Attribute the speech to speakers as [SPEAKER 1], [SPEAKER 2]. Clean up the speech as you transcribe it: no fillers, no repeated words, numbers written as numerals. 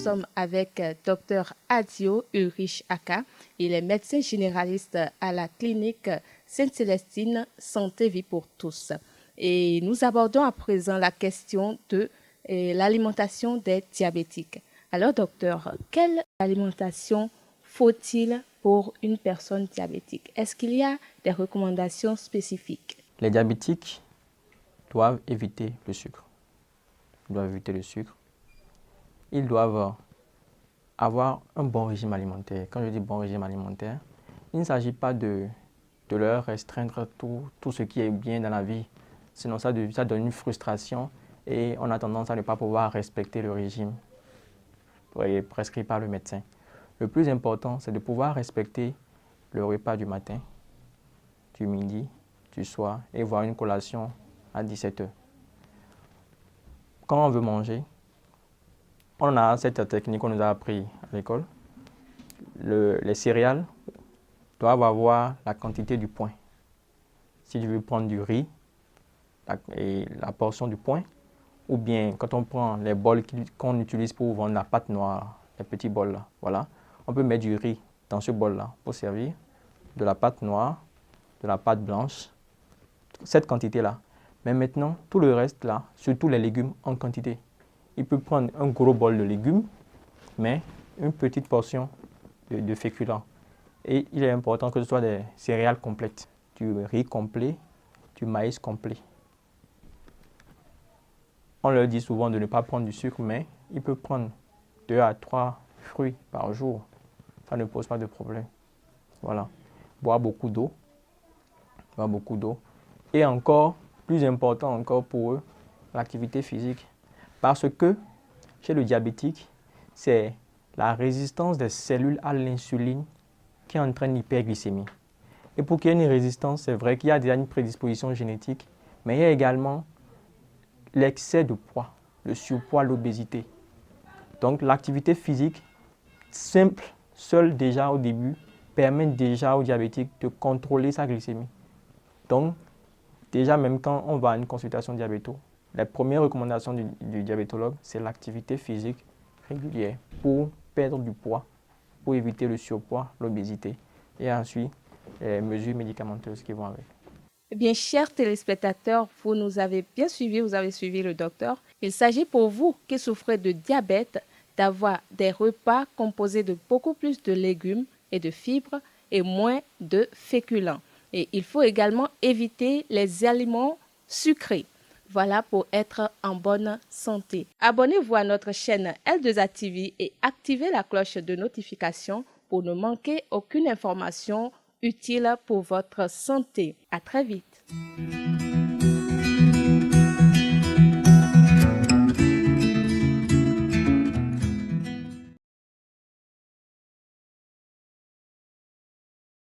[SPEAKER 1] sommes avec Dr Adio Ulrich Aka. Il est médecin généraliste à la clinique Sainte-Célestine Santé Vie pour tous. Et nous abordons à présent la question de l'alimentation des diabétiques. Alors, docteur, quelle alimentation faut-il pour une personne diabétique? Est-ce qu'il y a des recommandations spécifiques?
[SPEAKER 2] Les diabétiques doivent éviter le sucre. Ils doivent éviter le sucre. Ils doivent avoir un bon régime alimentaire. Quand je dis bon régime alimentaire, il ne s'agit pas de leur restreindre tout ce qui est bien dans la vie. Sinon, ça donne une frustration et on a tendance à ne pas pouvoir respecter le régime prescrit par le médecin. Le plus important, c'est de pouvoir respecter le repas du matin, du midi, du soir et voir une collation à 17 heures. Quand on veut manger, on a cette technique qu'on nous a appris à l'école. Les céréales doivent avoir la quantité du point. Si tu veux prendre du riz, la portion du point, ou bien quand on prend les bols qu'on utilise pour vendre la pâte noire, les petits bols là, voilà, on peut mettre du riz dans ce bol là pour servir, de la pâte noire, de la pâte blanche, cette quantité là. Mais maintenant, tout le reste là, surtout les légumes en quantité. Il peut prendre un gros bol de légumes, mais une petite portion de féculents. Et il est important que ce soit des céréales complètes, du riz complet, du maïs complet. On leur dit souvent de ne pas prendre du sucre, mais il peut prendre 2 à 3 fruits par jour. Ça ne pose pas de problème. Voilà. Boire beaucoup d'eau. Boire beaucoup d'eau. Et encore, plus important encore pour eux, l'activité physique. Parce que chez le diabétique, c'est la résistance des cellules à l'insuline qui entraîne l'hyperglycémie. Et pour qu'il y ait une résistance, c'est vrai qu'il y a déjà une prédisposition génétique, mais il y a également l'excès de poids, le surpoids, l'obésité. Donc l'activité physique simple, seule déjà au début, permet déjà au diabétique de contrôler sa glycémie. Donc déjà même quand on va à une consultation diabéto, la première recommandation du diabétologue, c'est l'activité physique régulière pour perdre du poids, pour éviter le surpoids, l'obésité et ensuite les mesures médicamenteuses qui vont avec.
[SPEAKER 1] Eh bien, chers téléspectateurs, vous nous avez bien suivis, vous avez suivi le docteur. Il s'agit pour vous qui souffrez de diabète d'avoir des repas composés de beaucoup plus de légumes et de fibres et moins de féculents. Et il faut également éviter les aliments sucrés. Voilà pour être en bonne santé. Abonnez-vous à notre chaîne L2A TV et activez la cloche de notification pour ne manquer aucune information utile pour votre santé. À très vite.